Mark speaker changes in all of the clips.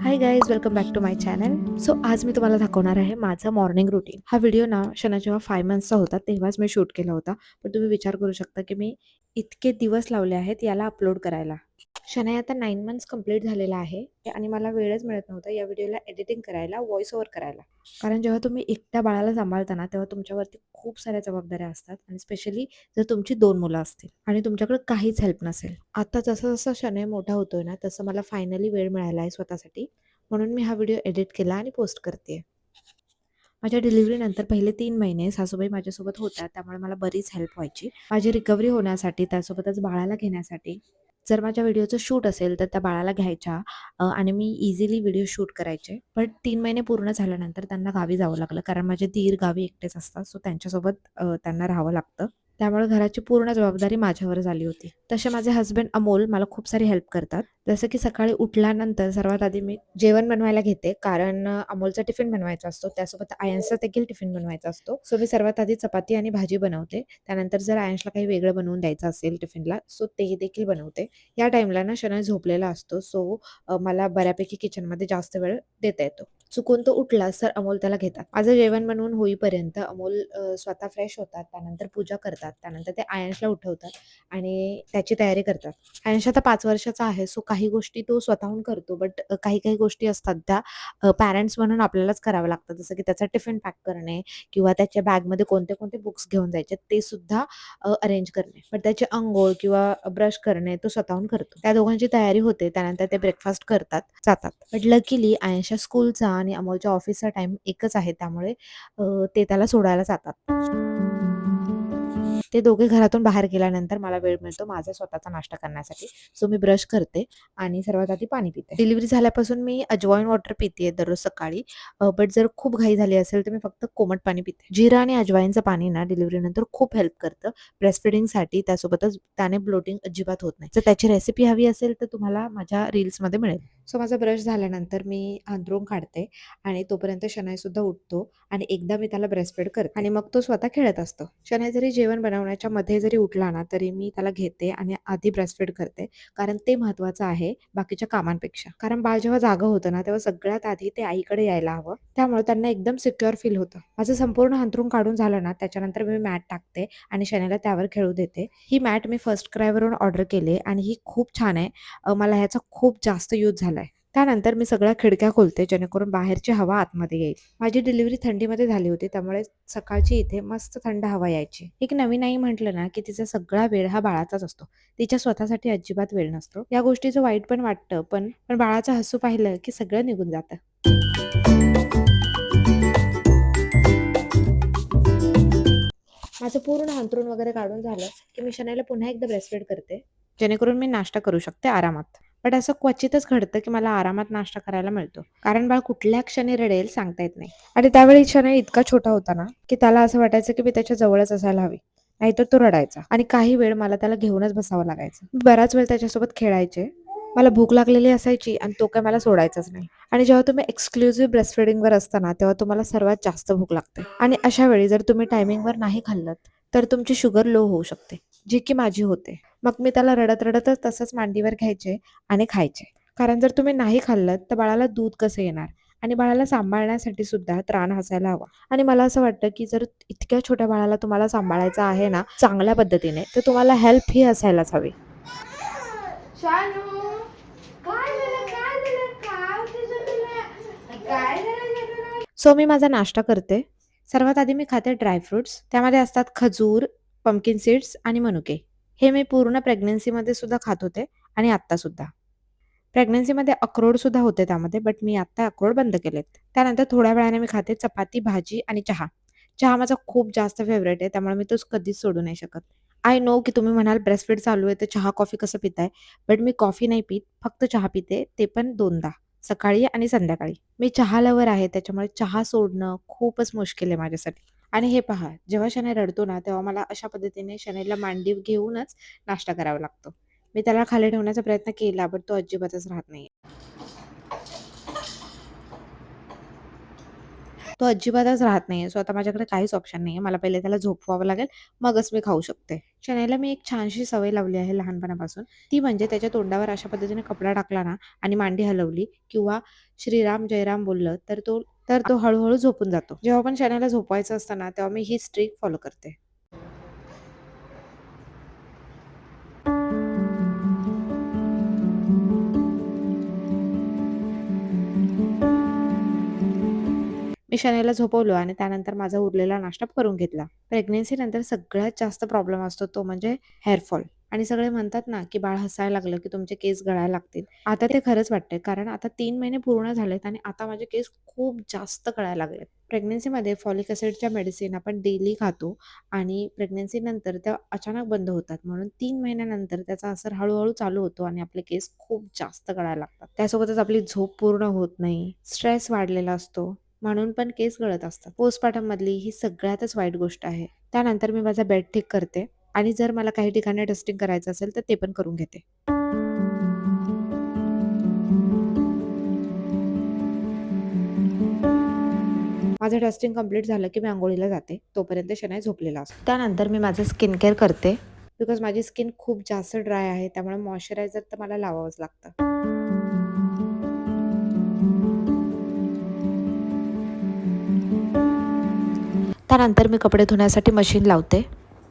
Speaker 1: High guys, welcome back to my channel. So आज मी तुम्हाला दाखवणार आहे माझं मॉर्निंग रुटीन. हा व्हिडिओ ना शना जेव्हा 5 मंथ्सचा होता तेव्हाच मी शूट केला होता. पण तुम्ही विचार करू शकता की मी इतके दिवस लावले आहेत याला अपलोड करायला. शनाई आता 9 मंथ्स कंप्लीट झालेला आहे आणि मला वेळच मिळत नव्हता या व्हिडिओला एडिटिंग करायला, व्हॉइस ओव्हर करायला. कारण जेव्हा तुम्ही एकट्या बाळाला सांभाळता तेव्हा तुमच्यावरती खूप साऱ्या जबाबदाऱ्या असतात आणि स्पेशली जर तुमची 2 मुलं असतील आणि तुमच्याकडे काहीच हेल्प नसेल. आता जसं-जसं शनय मोठा होतोय ना, तसं मला फायनली वेळ मिळाला आहे स्वतःसाठी. म्हणून मी हा व्हिडिओ एडिट केला आणि पोस्ट करते. माझ्या डिलिव्हरीनंतर पहिले 3 महिने सासूबाई माझ्यासोबत होत्या, त्यामुळे मला बरीच हेल्प व्हायची. माझी रिकव्हरी होण्यासाठी, त्यासोबतच बाळाला घेण्यासाठी. जर माझ्या व्हिडिओचं शूट असेल, तर त्या बाळाला घ्यायच्या आणि मी इझिली व्हिडिओ शूट करायचे. पण 3 महिने पूर्ण झाल्यानंतर त्यांना गावी जावं लागलं, कारण माझे दीर गावी एकटेच असतात, सो त्यांच्यासोबत त्यांना राहावं लागतं. त्यामुळे घराची पूर्ण जबाबदारी माझ्यावर झाली होती. तसे माझे हसबंड अमोल मला खूप सारी हेल्प करतात. जसं की सकाळी उठल्यानंतर सर्वात आधी मी जेवण बनवायला घेते, कारण अमोलचा टिफिन बनवायचा असतो. त्यासोबत आयन्सचा देखील टिफिन बनवायचा असतो. सो मी सर्वात आधी चपाती आणि भाजी बनवते. त्यानंतर जर आयन्सला काही वेगळं बनवून द्यायचं असेल टिफिनला, सो ते देखील बनवते. या टाईमला ना शनय झोपलेला असतो, सो मला बऱ्यापैकी किचनमध्ये जास्त वेळ देता येतो. चुकून तो उठलास तर अमोल त्याला घेतात. माझं जेवण बनवून होईपर्यंत अमोल स्वतः फ्रेश होतात, त्यानंतर पूजा करतात, त्यानंतर ते आयन्सला उठवतात आणि त्याची तयारी करतात. आयन्स आता 5 वर्षाचा आहे, सो काही गोष्टी तो स्वतःहून करतो, बट काही-काही गोष्टी असतात त्या पॅरेंट्स म्हणून आपल्यालाच करावं लागतं. जसं की त्याचा टिफिन पॅक करणे किंवा त्याच्या बॅगमध्ये कोणते-कोणते बुक्स घेऊन जायचे ते सुद्धा अरेंज करणे. पण त्याची अंघोळ किंवा ब्रश करणे तो स्वतःहून करतो. त्या दोघांची तयारी होते. त्यानंतर ते ब्रेकफास्ट करतात, जातात. बट लकीली आयन्सच्या स्कूलचा आणि अमोलच्या ऑफिसचा टाईम एकच आहे, त्यामुळे ते त्याला सोडायला जातात. ते दोघे घरातून बाहेर गेल्यानंतर मला वेळ मिळतो माझा स्वतःचा नाश्ता करण्यासाठी. सो मी ब्रश करते आणि सर्वात आधी पाणी पिते. डिलिव्हरी झाल्यापासून मी अजवाईन वॉटर पितेय दररोज सकाळी. बट जर खूप घाई झाली असेल तर मी फक्त कोमट पाणी पिते. जिरं आणि अजवाईनचं पाणी ना डिलिव्हरीनंतर खूप हेल्प करतं ब्रेस्ट फीडिंगसाठी. त्यासोबतच त्याने ब्लोटिंग अजिबात होत नाही. जर त्याची रेसिपी हवी असेल तर तुम्हाला माझ्या रील्समध्ये मिळेल. सो माझा ब्रश झाल्यानंतर मी अंथरूण काढते आणि तोपर्यंत शनय सुद्धा उठतो आणि एकदा मी त्याला ब्रेस्टफीड करते आणि मग तो स्वतः खेळत असतो. शनय जरी जेवण बनवण्याच्या मध्ये जरी उठला ना, तरी मी त्याला घेते आणि आधी ब्रेस्टफीड करते, कारण ते महत्त्वाचं आहे बाकीच्या कामांपेक्षा. कारण बाळ जेव्हा जागं होतं ना, तेव्हा सगळ्यात आधी ते आईकडे यायला हवं. त्यामुळे त्यांना एकदम सिक्युअर फील होतं. माझं संपूर्ण अंथरूण काढून झालं ना, त्याच्यानंतर मी मॅट टाकते आणि शनयला त्यावर खेळू देते. ही मॅट मी फर्स्ट क्रायवरून ऑर्डर केली आणि ही खूप छान आहे. मला ह्याचा खूप जास्त यूज झालाय. त्यानंतर मी सगळ्या खिडक्या खोलते, जेणेकरून बाहेरची हवा आतमध्ये येईल. माझी डिलिव्हरी थंडीमध्ये झाली होती, त्यामुळे सकाळची इथे मस्त थंड हवा यायची. एक नवीन आई म्हटलं ना, की तिचा सगळा वेळ हा बाळाचाच असतो. तिच्या स्वतःसाठी अजिबात वेळ नसतो. या गोष्टीचं वाईट पण वाटतं, पण पण बाळाचं हसू पाहिलं की सगळं निघून जातं. माझं पूर्ण अंथरूण वगैरे काढून झालं की मी शनयला पुन्हा एकदा ब्रेस्टफीड करते, जेणेकरून मी नाश्ता करू शकते आरामात. बट असं क्वचितच घडतं की मला आरामात नाश्ता करायला मिळतो, कारण बाळ कुठल्या क्षणी रडेल सांगता येत नाही. आणि त्यावेळी शनय इतका छोटा होता ना, की त्याला असं वाटायचं की मी त्याच्या जवळच असायला हवी, नाहीतर तो रडायचा आणि काही वेळ मला त्याला घेऊनच बसावं लागायचं. मी बराच वेळ त्याच्यासोबत खेळायचे. मला भूक लागलेली असायची आणि तो काय मला सोडायचाच नाही. आणि जेव्हा तुम्ही एक्सक्लुझिव्ह ब्रेस्टफीडिंगवर असताना तेव्हा तुम्हाला सर्वात जास्त भूक लागते आणि अशा वेळी जर तुम्ही टायमिंगवर नाही खाल्लत तर तुमची शुगर लो होऊ शकते, जी की माझी होते. मग मी त्याला रडत-रडतच तसंच मांडीवर घ्यायचे आणि खायचे. कारण जर तुम्ही नाही खाल्लत तर बाळाला दूध कसं येणार आणि बाळाला सांभाळण्यासाठी सुद्धा त्राण असायला हवा. आणि मला असं वाटतं की जर इतक्या छोट्या बाळाला तुम्हाला सांभाळायचं आहे ना चांगल्या पद्धतीने, तर तुम्हाला हेल्प ही असायलाच हवी. शानू, काय झालं, काय झालं, काय तुझं तुला, काय झालं? सो मी माझा नाश्ता करते. सर्वात आधी मी खाते ड्रायफ्रुट्स. त्यामध्ये असतात खजूर, पंपकिन सीड्स आणि मनुके. हे मी पूर्ण प्रेग्नन्सीमध्ये सुद्धा खात होते आणि आत्ता सुद्धा. प्रेग्नन्सीमध्ये अक्रोड सुद्धा होते त्यामध्ये, बट मी आत्ता अक्रोड बंद केलेत. त्यानंतर थोड्या वेळाने मी खाते चपाती, भाजी आणि चहा. चहा माझा खूप जास्त फेव्हरेट आहे, त्यामुळे मी तो कधीच सोडू नाही शकत. आय नो की तुम्ही म्हणाल ब्रेस्टफीड चालू आहे तर चहा, कॉफी कसं पिताय? बट मी कॉफी नाही पीत, फक्त चहा पिते, ते पण 2दा, सकाळी आणि संध्याकाळी. मी चहा लव्हर आहे, त्याच्यामुळे चहा सोडणं खूपच मुश्किल आहे माझ्यासाठी. आणि हे पहा, जेव्हा शनय रडतो ना, तेव्हा मला अशा पद्धतीने शनयला मांडीव घेऊनच नाश्ता करावा लागतो. मी त्याला खाली ठेवण्याचा प्रयत्न केला, बट तो अजिबातच राहत नाही. तो अजिबातच राहत नाहीये. सो आता माझ्याकडे काहीच ऑप्शन नाहीये. मला पहिले त्याला झोपवावं लागेल, मगच मी खाऊ शकते. शनाईला मी एक छानशी सवय लावली आहे लहानपणापासून. ती म्हणजे त्याच्या तोंडावर अशा पद्धतीने कपडा टाकला ना आणि मांडी हलवली किंवा श्रीराम जयराम बोललं, तर तो हळू झोपून जातो. जेव्हा पण शनाईला झोपवायचं असतं ना, तेव्हा मी हीच ट्रिक फॉलो करते. मी शनाईला झोपवलं आणि त्यानंतर माझा उरलेला नाश्ता करून घेतला. प्रेग्नन्सीनंतर सगळ्यात जास्त प्रॉब्लेम असतो तो म्हणजे हेअर फॉल. आणि सगळे म्हणतात ना, की बाळ हसायला लागलं, की तुमचे केस गळायला लागतील. आता ते खरंच वाटतंय, कारण आता 3 महिने पूर्ण झालेत आणि आता माझे केस खूप जास्त गळायला लागलेत. प्रेग्नन्सीमध्ये फॉलिक ॲसिडच्या मेडिसिन आपण डेली खातो आणि प्रेग्नन्सीनंतर त्या अचानक बंद होतात. म्हणून 3 महिन्यानंतर त्याचा असर हळू चालू होतो आणि आपले केस खूप जास्त गळायला लागतात. त्यासोबतच आपली झोप पूर्ण होत नाही, स्ट्रेस वाढलेला असतो. म्हणून पण केस गळत असतात. पोस्टपार्टम मधली ही सगळ्यातच वाईट गोष्ट आहे. त्यानंतर मी माझा बेड ठीक करते आणि जर मला काही ठिकाणी डस्टिंग करायचं असेल तर ते पण करून घेते. माझं डस्टिंग कंप्लीट झालं की मी अंघोळीला जाते. तोपर्यंत शनाई झोपलेला असतो. त्यानंतर मी माझं स्किन केअर करते. बिकॉज माझी स्किन खूप जास्त ड्राय आहे, त्यामुळे मॉइश्चरायझर तर मला लावावंच लागतं. त्यानंतर मी कपडे धुण्यासाठी मशीन लावते.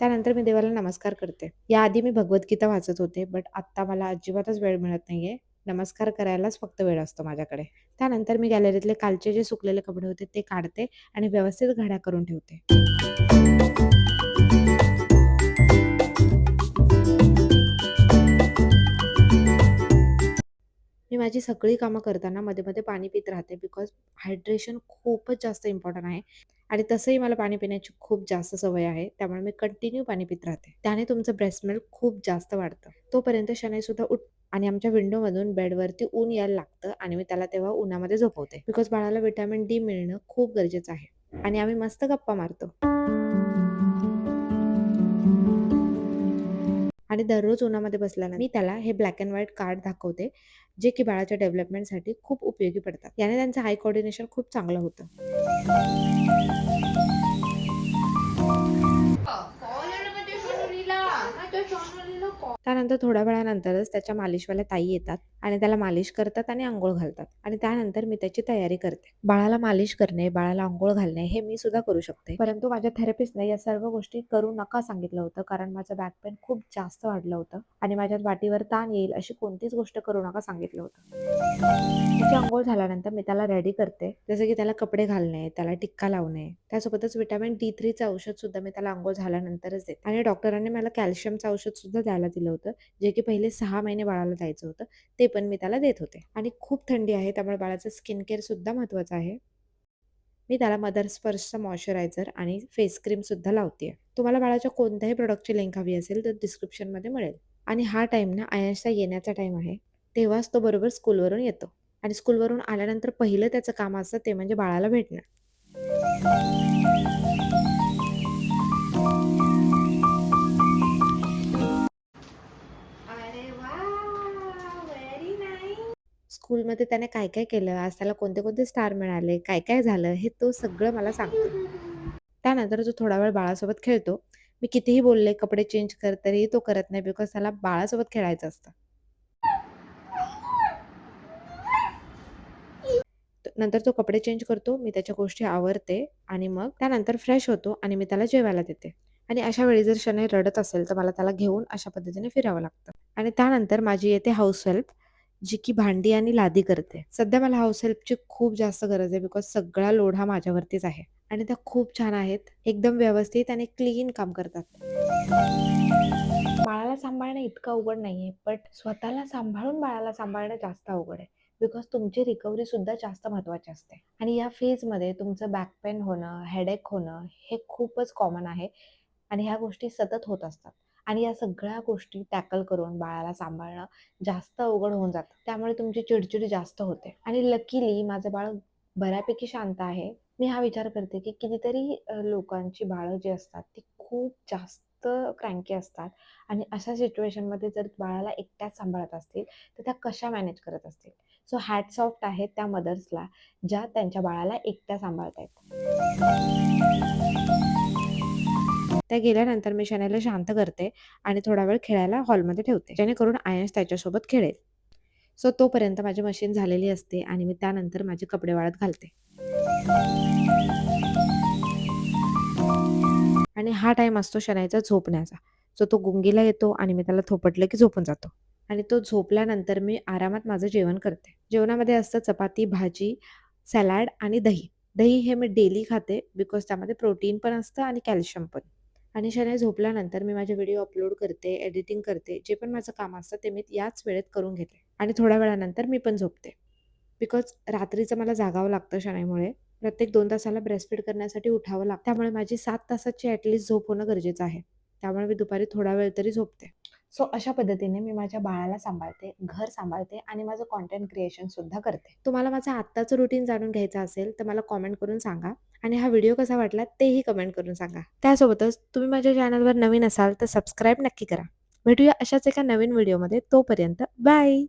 Speaker 1: त्यानंतर मी देवाला नमस्कार करते. याआधी मी भगवद्गीता वाचत होते, बट आत्ता मला अजिबातच वेळ मिळत नाहीये. नमस्कार करायलाच फक्त वेळ असतो माझ्याकडे. त्यानंतर मी गॅलरीतले कालचे जे सुकलेले कपडे होते ते काढते आणि व्यवस्थित घड्या करून ठेवते. मी माझी सगळी कामं करताना मध्ये-मध्ये पाणी पीत राहते बिकॉज हायड्रेशन खूपच जास्त इम्पॉर्टंट आहे आणि तसंही मला पाणी पिण्याची खूप जास्त सवय आहे. त्यामुळे मी कंटिन्यू पाणी पीत राहते. त्याने तुमचं ब्रेस्ट मिल्क खूप जास्त वाढतं. तोपर्यंत शनाईसुद्धा आणि आमच्या विंडोमधून बेडवरती ऊन यायला लागतं आणि मी त्याला तेव्हा उन्हामध्ये झोपवते. बिकॉज बाळाला व्हिटॅमिन डी मिळणं खूप गरजेचं आहे आणि आम्ही मस्त गप्पा मारतो. आणि दररोज उन्हामध्ये बसल्यानंतर मी त्याला हे ब्लॅक अँड व्हाईट कार्ड दाखवते, जे की बाळाच्या डेव्हलपमेंटसाठी खूप उपयोगी पडतात. याने त्यांचं आय कोऑर्डिनेशन खूप चांगलं होतं. त्यानंतर थोड्या वेळानंतरच त्याच्या मालिशवाल्या ताई येतात आणि त्याला मालिश करतात आणि अंघोळ घालतात आणि त्यानंतर मी त्याची तयारी करते. बाळाला मालिश करणे, बाळाला अंघोळ घालणे हे मी सुद्धा करू शकते. परंतु माझ्या थेरपिस्टने या सर्व गोष्टी करू नका सांगितलं होतं, कारण माझं बॅक पेन खूप जास्त वाढलं होतं आणि माझ्या वाटीवर ताण येईल अशी कोणतीच गोष्ट करू नका सांगितलं होतं. त्याची अंघोळ झाल्यानंतर मी त्याला रेडी करते, जसं की त्याला कपडे घालणे, त्याला टिक्का लावणे. त्यासोबतच व्हिटॅमिन D3चं औषध सुद्धा मी त्याला अंघोळ झाल्यानंतरच देते आणि डॉक्टरांनी मला कॅल्शियमचं औषध सुद्धा द्यायला दिलं होतं, जे की पहिले 6 महिने बाळाला द्यायचं होतं. ते पण मी त्याला देत होते आणि खूप थंडी आहे, त्यामुळे बाळाचं स्किन केअर सुद्धा महत्त्वाचं आहे. मी त्याला मदर स्पर्शचा मॉइश्चरायझर आणि फेस क्रीम सुद्धा लावते. तुम्हाला बाळाच्या कोणत्याही प्रॉडक्टची लिंक हवी असेल तर डिस्क्रिप्शनमध्ये मिळेल. आणि हा टाईम ना आयशचा येण्याचा टाईम आहे. तेव्हाच तो बरोबर स्कूलवरून येतो आणि स्कूलवरून आल्यानंतर पहिलं त्याचं काम असतं ते म्हणजे बाळाला भेटणं. अरे वाह! Very nice. स्कूलमध्ये त्याने काय केलं, आज त्याला कोणते स्टार मिळाले, काय झालं, हे तो सगळं मला सांगतो. त्यानंतर तो थोडा वेळ बाळासोबत खेळतो. मी कितीही बोलले, कपडे चेंज कर, तरीही तो करत नाही बिकॉज त्याला बाळासोबत खेळायचं असतं. नंतर तो कपडे चेंज करतो, मी त्याच्या गोष्टी आवरते आणि मग त्यानंतर फ्रेश होतो आणि मी त्याला जेवायला देते. आणि अशा वेळी जर शनई रडत असेल, तर मला त्याला घेऊन अशा पद्धतीने फिरावं लागतं. आणि त्यानंतर माझी येते हाऊस हेल्प, जी की भांडी आणि लादी करते. सध्या मला हाऊस हेल्पची खूप जास्त गरज आहे बिकॉज सगळा लोड हा माझ्यावरतीच आहे. आणि त्या खूप छान आहेत. एकदम व्यवस्थित आणि क्लीन काम करतात. बाळाला सांभाळणं इतकं अवघड नाहीये, बट स्वतःला सांभाळून बाळाला सांभाळणं जास्त अवघड आहे. बिकॉज तुमची रिकव्हरी सुद्धा जास्त महत्त्वाची असते. आणि या फेजमध्ये तुमचं बॅक पेन होणं, हेडेक होणं हे खूपच कॉमन आहे आणि ह्या गोष्टी सतत होत असतात. आणि या सगळ्या गोष्टी टॅकल करून बाळाला सांभाळणं जास्त अवघड होऊन जातं. त्यामुळे तुमची चिडचिड जास्त होते. आणि लकीली माझं बाळ बऱ्यापैकी शांत आहे. मी हा विचार करते की कितीतरी लोकांची बाळं जी असतात ती खूप जास्त क्रँकी असतात आणि अशा सिच्युएशनमध्ये जर बाळाला एकट्याच सांभाळत असतील तर त्या कशा मॅनेज करत असतील. सो हॅट्स ऑफ आहेत त्या मदर्सला ज्या त्यांच्या बाळाला एकट्या सांभाळतायत. त्या गेल्यानंतर मी शनायला शांत करते आणि थोडा वेळ खेळायला हॉलमध्ये ठेवते, जेणेकरून आयन्स त्याच्यासोबत खेळेल. सो तोपर्यंत माझी मशीन झालेली असते आणि मी त्यानंतर माझे कपडे वाळत घालते. आणि हा टाईम असतो शनायचा झोपण्याचा. सो तो गुंगीला येतो आणि मी त्याला थोपटलं की झोपून जातो. आणि तो झोपल्यानंतर मी आरामात माझं जेवण करते. जेवणामध्ये असतं चपाती, भाजी, सॅलड आणि दही. दही हे मी डेली खाते बिकॉज त्यामध्ये प्रोटीन पण असतं आणि कॅल्शियम पण. आणि शनाई झोपल्यानंतर मी माझे व्हिडिओ अपलोड करते, एडिटिंग करते. जे पण माझं काम असतं ते मी याच वेळेत करून घेते. आणि थोड्या वेळानंतर मी पण झोपते. बिकॉज रात्रीचं मला जागावं लागतं शनाईमुळे. प्रत्येक 2 तासाला ब्रेस्टफीड करण्यासाठी उठावं लागतं. त्यामुळे माझी 7 तासाची ॲटलीस्ट झोप होणं गरजेचं आहे. त्यामुळे मी दुपारी थोडा वेळ तरी झोपते. सो अशा पद्धतीने मी माझ्या बाळाला सांभाळते, घर सांभाळते आणि माझं कंटेंट क्रिएशनसुद्धा करते. तुम्हाला माझं आत्ताचं रुटीन जाणून घ्यायचं असेल तर मला कमेंट करून सांगा आणि हा व्हिडिओ कसा वाटला तेही कमेंट करून सांगा. त्यासोबतच तुम्ही माझ्या चॅनलवर नवीन असाल तर सबस्क्राईब नक्की करा. भेटूया अशाच एका नवीन व्हिडिओमध्ये. तोपर्यंत बाय.